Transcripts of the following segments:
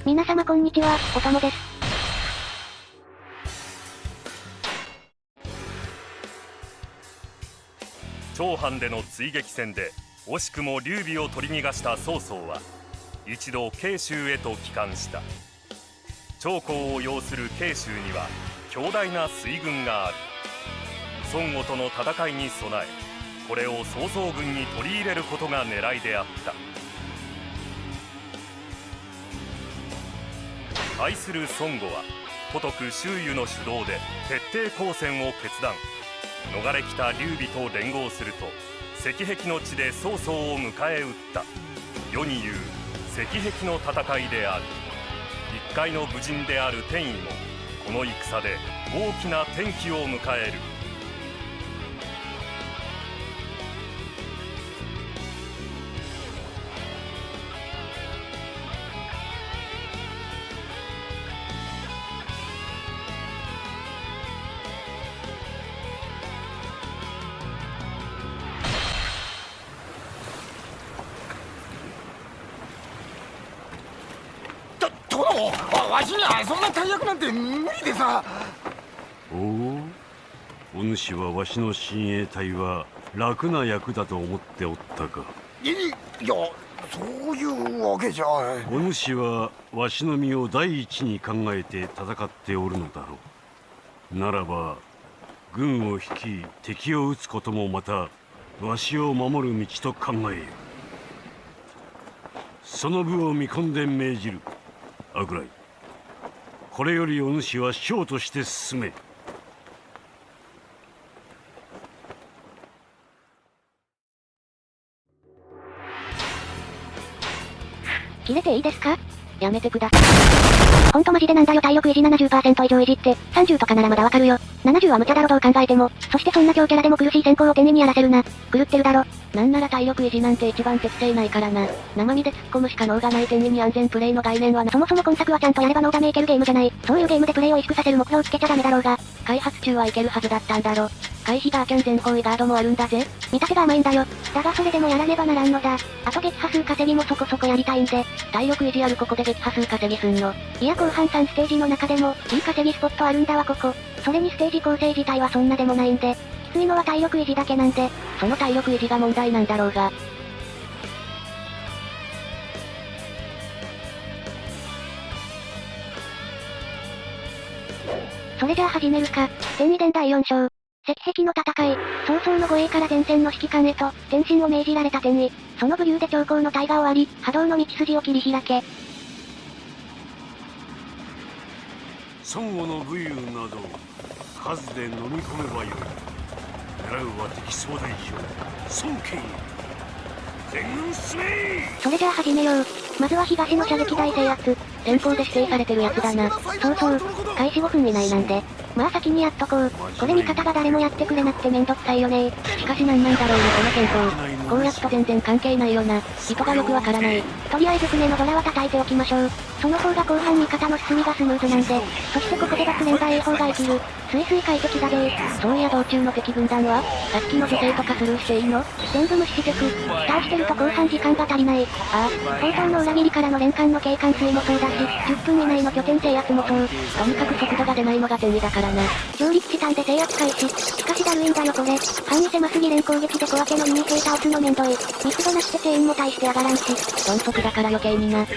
皆様こんにちは、おともです。長藩での追撃戦で惜しくも劉備を取り逃がした曹操は一度慶州へと帰還した。長江を擁する慶州には強大な水軍がある。孫悟との戦いに備え、これを曹操軍に取り入れることが狙いであった。対する孫悟は古徳周瑜の主導で徹底抗戦を決断。逃れ来た劉備と連合すると石壁の地で曹操を迎え撃った。世に言う石壁の戦いである。一介の武人である天衣もこの戦で大きな転機を迎える。わしにはそんな大役なんて無理でさ。おお、お主はわしの親衛隊は楽な役だと思っておったか。いや、そういうわけじゃ。お主はわしの身を第一に考えて戦っておるのだろう。ならば軍を率い敵を討つこともまたわしを守る道と考えよ。その部を見込んで命じる。アグライ、これよりお主は将として進め。切れていいですか？やめてください。ほんとマジでなんだよ。体力維持 70% 以上維持って、30とかならまだわかるよ。70は無茶だろどう考えても。そしてそんな強キャラでも苦しい先行を天意にやらせるな。狂ってるだろ。なんなら体力維持なんて一番適正ないからな。生身で突っ込むしか能がない天意に安全プレイの概念はな。そもそも今作はちゃんとやればノーダメいけるゲームじゃない。そういうゲームでプレイを萎縮させる目標をつけちゃダメだろうが。開発中はいけるはずだったんだろ。回避ガーキャン全方位ガードもあるんだぜ。見立てが甘いんだよ。だがそれでもやらねばならんのだ。あと撃破数稼ぎもそこそこやりたいんで。体力維持あるここで撃破数稼ぎすんの。いや後半3ステージの中でも、いい稼ぎスポットあるんだわここ。それにステージ構成自体はそんなでもないんで。きついのは体力維持だけなんで、その体力維持が問題なんだろうが。それじゃあ始めるか。天意伝第4章。石壁の戦い。曹操の護衛から前線の指揮官へと、転身を命じられた天意。その武勇で長江の大河を割り、波動の道筋を切り開け。孫悟の武勇など数で飲み込めばよい。狙うは敵総大将孫権。全軍進め。それじゃあ始めよう。まずは東の射撃台制圧。先行で指定されてるやつだな。そうそう。開始5分以内なんで。まあ先にやっとこう。これ味方が誰もやってくれなくてめんどくさいよね。しかしなんなんだろうねこの戦法。こうやっと全然関係ないよな。人がよくわからない。とりあえず船のドラは叩いておきましょう。その方が後半味方の進みがスムーズなんで。そしてここで爆連打 A 砲が生きる。スイスイ快適だぜ。そういや道中の敵軍団はさっきの女性とかスルーしていいの？全部無視してく。蓋をしてると後半時間が足りない。ああ、本当の裏切りからの連艦の警官水もそうだし、10分以内の拠点制圧もそう。とにかく速度が出ないのが天意だからな。上陸地帯で制圧開始。しかしだるいんだよこれ。範囲狭すぎ連攻撃で小分けの2兵倒すのめんどい。ミスがなくてチェーンも大して上がらんし。鈍速だから余計にな。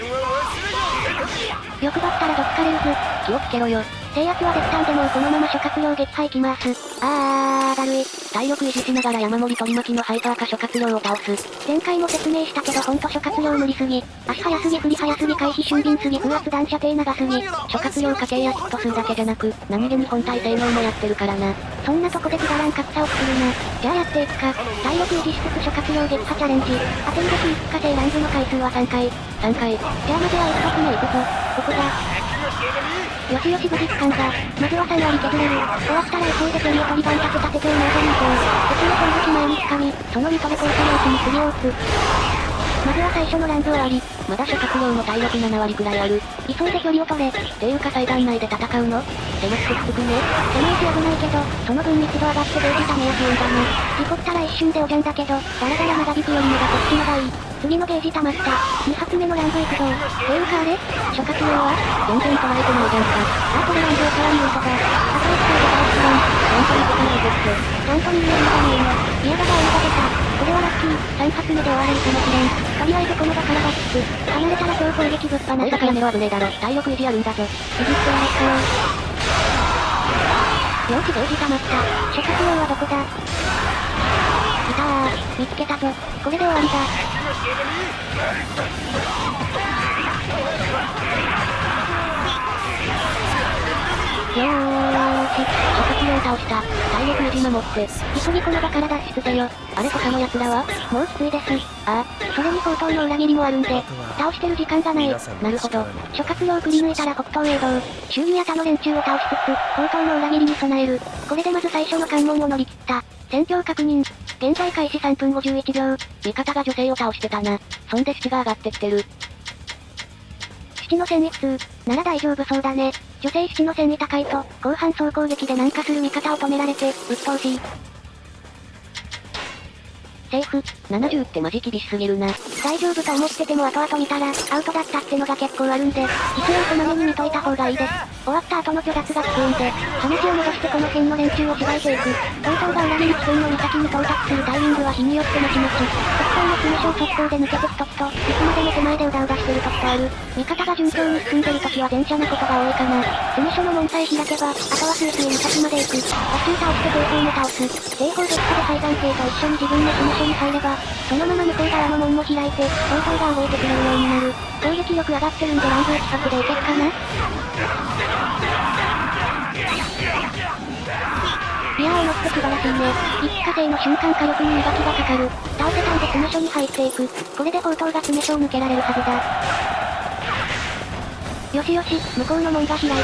欲張ったらどつかれるぞ。気をつけろよ。制圧はできたんでもうこのまま諸葛亮撃破いきます。だるい。体力維持しながら山盛り取り巻きのハイパーか諸葛亮を倒す。前回も説明したけどほんと諸葛亮無理すぎ。足速すぎ振り速すぎ回避俊敏すぎ風圧弾射程長すぎ。諸葛亮家系やヒット数だけじゃなく、何気に本体性能もやってるからな。そんなとこでくだらん格差を作るな。じゃあやっていくか。体力維持しつつ諸葛亮撃破チャレンジ。当てるべき一過性ランズの回数は3回。じゃあまずは一発目行くぞ。ここだ。よしよし武術感が、まずは3割削れる。終わったら FO で距離を取り番立て立ててをノーガリー攻。敵の本武器前に掴み、そのリトで交差のうちに次を打つ。まずは最初のランズを割り、まだ諸葛亮の体力7割くらいある。急いで距離を取れ。っていうか祭壇内で戦うの？狭くて低くね。狭いし危ないけど、その分密度上がってゲージためやすいんだな。事故ったら一瞬でおじゃんだけど、だらだら長引くよりもがこっちのがいい。次のゲージ溜まった。2発目の乱舞行くぞ。っていうかあれ諸葛亮は全然捉えてないじゃんか。これ乱舞から言うとか。破壊使いで大好きだ。ラントリーとかないですって。ラントリーの意味がねえの。嫌だが鬼が出た。これはラッキー。3発目で終われるかもしれん。とりあえずこの場から脱出。離れたら超攻撃ぶっ放す。だからやめろ危ねえだろ。体力維持あるんだぞ。いじってやれっかよしゲージ溜まった。諸葛亮はどこだいたー。見つけたぞ。これで終わりだ。よーし、諸葛亮倒した。体力維持守って、急ぎこの場から脱出せよ。あれ他の奴らはもうきついです。ああ、それに相当の裏切りもあるんで、倒してる時間がない。なるほど。諸葛亮振り抜いたら北東へ移動。周囲や他の連中を倒しつつ、相当の裏切りに備える。これでまず最初の関門を乗り切った。戦況確認。現在開始3分51秒。味方が女性を倒してたな。そんで七が上がってきてる。七の戦意普通。なら大丈夫そうだね。女性七の戦意高いと、後半総攻撃で南下する味方を止められて、鬱陶しい。セーフ。70ってマジ厳しすぎるな。大丈夫と思ってても後々見たら、アウトだったってのが結構あるんで、一応こまめに見といた方がいいです。終わった後の虚脱がきついんで、話を戻してこの辺の連中をしばいていく。東東が裏切り地点の岬に到達するタイミングは日によってまちまち。特攻の詰め将速攻で抜けてく時と、いつまでも手前でうだうだしてる時とある。味方が順調に進んでる時は前者なことが多いかな。詰め所の門さえ開けば、あとはスースー岬まで行く。バチュー倒して警報も倒す。警報どっかで最短兵と一緒に自分の詰め所に入れば、そのまま向こう側の門も開いて、東東が動いてくれるようになる。攻撃力上がってるんで乱舞企画でいけるかな。いやー思って素晴らしいね。一気火星の瞬間火力に磨きがかかる。倒せたんで詰め所に入っていく。これで砲塔が詰め所を抜けられるはずだ。よしよし、向こうの門が開いた。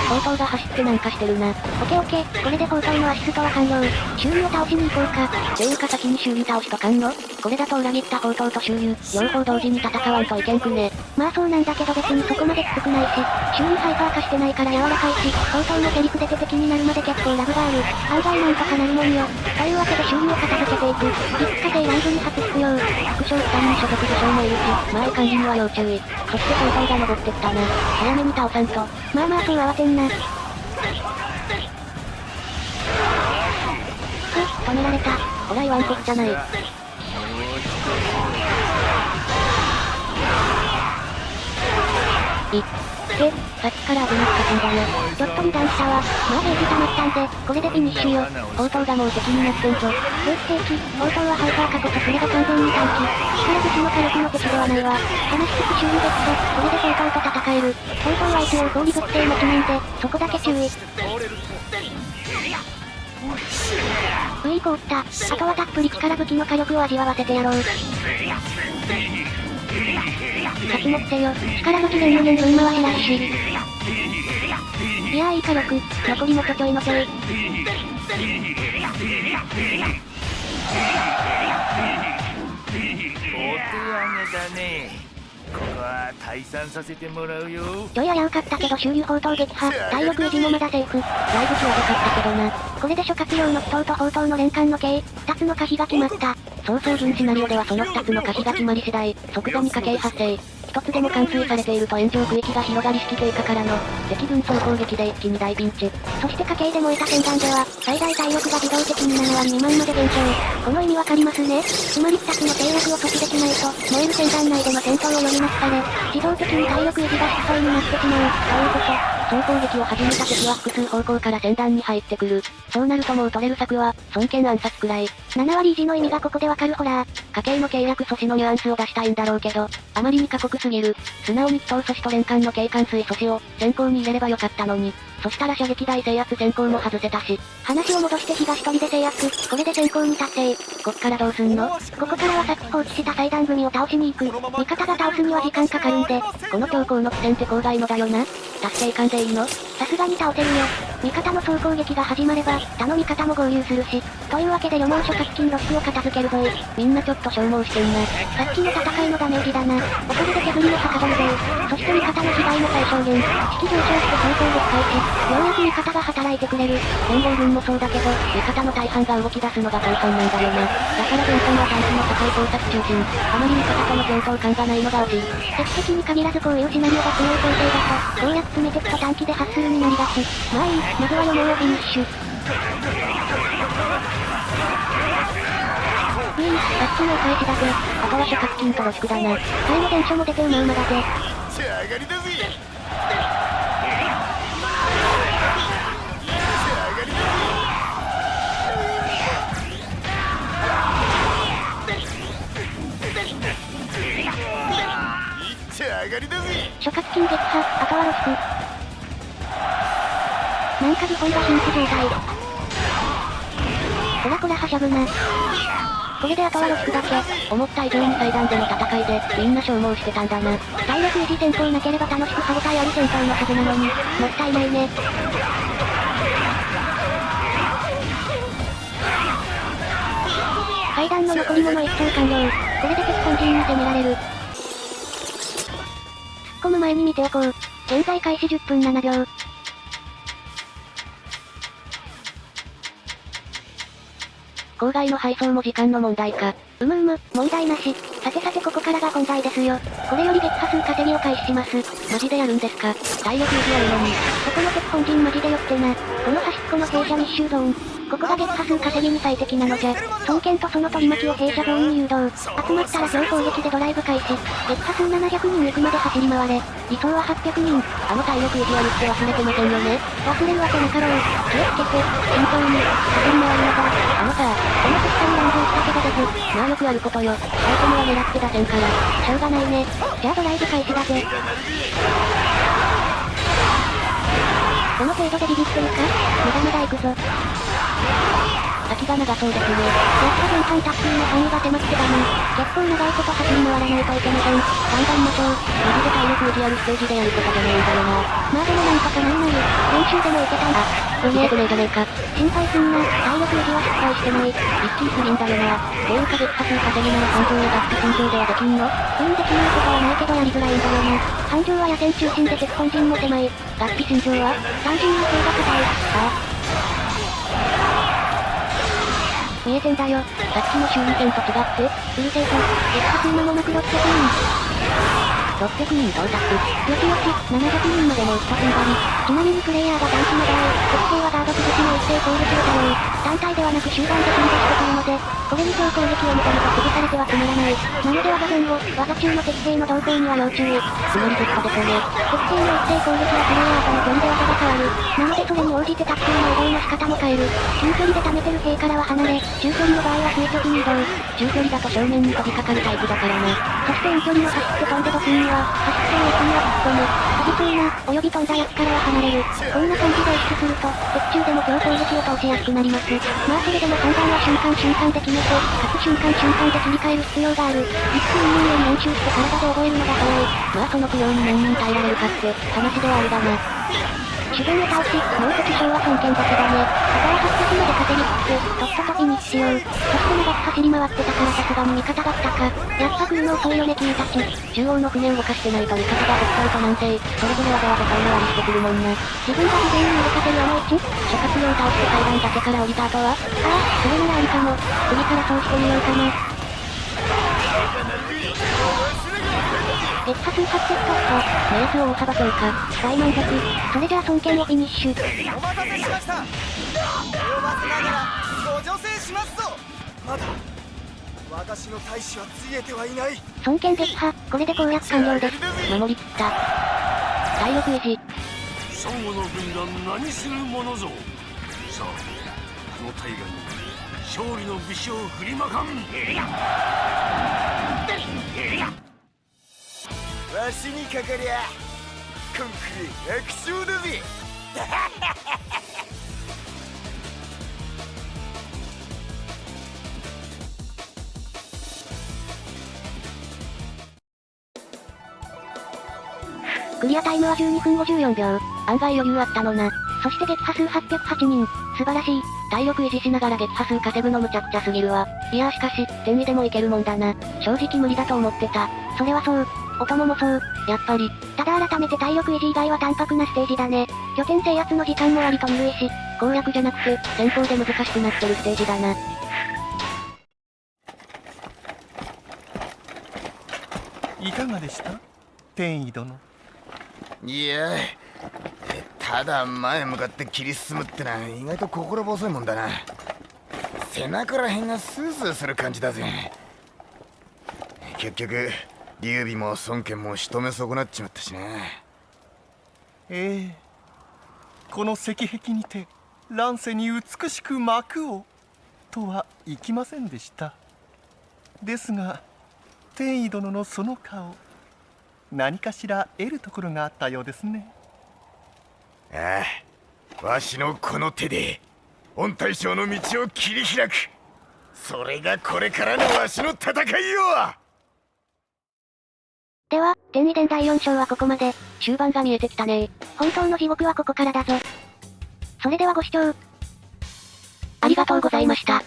砲塔が走ってなんかしてるな。オケオケ、これで砲塔のアシストは完了。周囲を倒しに行こうか。っていうか先に周囲倒しとかんの？これだと裏切った砲塔と周囲、両方同時に戦わんといけんくね。まあそうなんだけど別にそこまできつくないし、周囲ハイパー化してないから柔らかいし、砲塔のセリフ出て敵になるまで結構ラグがある。案外なんとかなるもんよ。というわけで周囲を片付けていく。一気火星ライブに初必要。副将2人に所属武将もいるし、まあいかんには要注意。そして砲塔が登ってきたな。早めに倒さんと。まあまあそう慌てんな。止められた。ほら言わんこっちゃない。さっきから危なくかんだよ。ちょっと油断したわ。まあゲージ溜まったんで、これでフィニッシュよ。砲塔がもう敵になってんぞ。兵器兵器、砲塔はハイパーかこそそれが完全に短期。力口の火力の敵ではないわ。話しつつ注意ですと、これで砲塔と戦える。砲塔は一応氷物性持ちなんで、そこだけ注意。凍った。あとはたっぷり力武器の火力を味わわせてやろう。勝ち持ってよ。力武器で無限分回しラッシュ。いやーいい火力。残りもちょちょいのちょい。お手上げだね。ここは退散させてもらうよ。ちょい危うかったけど周囲砲塔撃破。体力維持もまだセーフ。だいぶ際どかったけどな。これで諸葛亮の祈祷と砲塔の連関の計、2つの可否が決まった。そうそう分シナリオではその2つの可否が決まり次第、即座に火警発生。一つでも冠水されていると炎上区域が広がり式低下からの、敵軍総攻撃で一気に大ピンチ。そして火警で燃えた戦艦では、最大体力が自動的に7割未満まで減少。この意味わかりますね。つまり2つの制約を阻止できないと、燃える戦艦内での戦闘を余儀なくされ、自動的に体力維持が必要になってしまう。ということ。総攻撃を始めた敵は複数方向から戦団に入ってくる。そうなるともう取れる策は、孫権暗殺くらい。7割維持の意味がここでわかるホラー。家計の契約阻止のニュアンスを出したいんだろうけど、あまりに過酷すぎる。素直に祈祷阻止と連関の警冠水阻止を、先行に入れればよかったのに。そしたら射撃台制圧先行も外せたし。話を戻して東一人で制圧。これで先行に達成。こっからどうすんの？ここからはさっき放置した祭壇組を倒しに行く。味方が倒すには時間かかるんで、この強行の苦戦って郊外のだよな。達成感でいいの？さすがに倒せるよ。味方の総攻撃が始まれば、他の味方も合流するし。というわけで旅網諸活金ロスを片付けるぞい。みんなちょっと消耗してんな。さっきの戦いのダメージだな。おかげで煙もはかどるぞい。そして味方の被害も最小限。士気上昇して総攻撃開始。ようやく味方が働いてくれる。連合軍もそうだけど、味方の大半が動き出すのが後半なんだよな。だから前半は短期の高い考察中心。あまり味方との共闘感がないのが惜しい。敵に限らずこういうシナリオが強い構成だと、どうやって詰めてくと短期でハッスルになりがち。まあいい、まずは予網をフィニッシュ。さっきのお返しだぜ。あとは諸活金とロシクだな。最後電書も出てうまうまだぜ。仕上がりだぜ。諸活金撃破、あとはロシク。なんか基本がピンチ状態。こらこらはしゃぐな。これであとはロシクだけ。思った以上に祭壇での戦いで、みんな消耗してたんだな。体力維持戦闘なければ楽しく歯応えある戦闘のはずなのに、もったいないね。階段の残り物一掃完了。これで敵本陣に攻められる。突っ込む前に見ておこう。現在開始10分7秒。郊外の配送も時間の問題か。問題なし。さてさてここからが本題ですよ。これより撃破数稼ぎを開始します。マジでやるんですか？体力維持あるのに。ここの敵本陣マジでよってな。この端っこの傾斜密集ゾーン。ここが撃破数稼ぎに最適なのじゃ。孫権とその取り巻きを傾斜ゾーンに誘導。集まったら強攻撃でドライブ開始。撃破数700人行くまで走り回れ。理想は800人。あの体力維持あるって忘れてませんよね。忘れるわけなかろう。気をつけて、慎重に、走り回りながら。あのさ、この敵に乱暴したけどです。まあよくあることよ。アイテムは狙って出せんから。しょうがないね。じゃあドライブ開始だぜ。この程度でビビってるか？まだまだ行くぞ。先が長そうですね。やっぱ前半タックルの範囲が狭くてだな。結構長いこと走り回らないといけません。頑張りましょう。マジで体力維持あるステージでやることじゃないんだよな。まあでもなんとかなんない。練習でも受けたんだ。すげえグレーじゃねえか。心配すんな。体力維持は失敗してない。一気にすぎんだよな。こういうか撃破数稼ぎなら感情やガッツ心情ではできんの？できないことはないけどやりづらいんだよな。感情は野戦中心で敵本陣も狭い。ガッツ心情は単純に性が硬い。見えてんだよ。さっきの修理戦と違って、うるせえぞ。撃破数間もなく600人。600人到達。よしよし、700人までもう一踏ん張り。ちなみにプレイヤーが短期の場合、特性はガード崩しの一斉攻撃を可能。単体ではなく集団で進化してくるので、これに強攻撃を認めて崩されてはつまらない。なので技前後、技中の敵兵の動向には要注意。つまりずっとですね。敵兵の一斉攻撃はプレイヤーとの距離で技が変わる。なのでそれに応じてタックルの移動の仕方も変える。近距離で溜めてる兵からは離れ、中距離の場合は垂直に移動。中距離だと正面に飛びかかるタイプだからな。そして遠距離の走って飛んでドスンには、走ってるやつには突っ込む。飛びそうな、および飛んだやつからは離れる。こんな感じで意識すると、敵中でも強攻撃を通しやすくなります。まあそれでも判断は瞬間瞬間で決めて、かつ瞬間瞬間で切り替える必要がある。一分人間練習して体で覚えるのが早い。まあその苦労に何人耐えられるかって話ではあるがな。主軍を倒し、もう敵将は孫権だけだね。あとは800まで稼ぎつつ、とっととフィニッシュしよう。そして長く走り回ってたからさすがに味方が来たか。やっぱ来るの遅いよね君たち。中央の船を動かしてないと味方が北海と南西、それぞれわざわざタイム割りしてくるもんな。自分が事前に動かせるあの位置、諸活用倒して階段だけから降りた後は、それならありかも。次からそうしてみようかな。撃破数800突破、メースを大幅強化、大満足。それじゃあ孫権をフィニッシュ。お待たせしました。及ばせながらご助勢しますぞ。まだ私の大使はついえてはいない。孫権撃破、これで攻略完了です。守りきった。体力維持。孫悟の軍団何するものぞ。さあこの大河に勝利の美酒を振りまかん。わしにかかりゃ今回楽勝だぜ。クリアタイムは12分54秒。案外余裕あったのな。そして撃破数808人。素晴らしい。体力維持しながら撃破数稼ぐのむちゃくちゃすぎるわ。いやーしかし、天意でもいけるもんだな。正直無理だと思ってた。それはそう。お供もそう。やっぱり。ただ改めて体力維持以外は淡白なステージだね。拠点制圧の時間も割と緩いし、攻略じゃなくて、戦法で難しくなってるステージだな。いかがでした？天意殿。いやただ前向かって切り進むってのは意外と心細いもんだな。背中らへんがスースーする感じだぜ。結局劉備も孫権も仕留め損なっちまったしな。この石壁にて乱世に美しく幕をとはいきませんでした。ですが天意殿のその顔、何かしら得るところがあったようですね。ああ、わしのこの手で御大将の道を切り開く。それがこれからのわしの戦いよ。では、天意伝第4章はここまで。終盤が見えてきたね。本当の地獄はここからだぞ。それではご視聴ありがとうございました。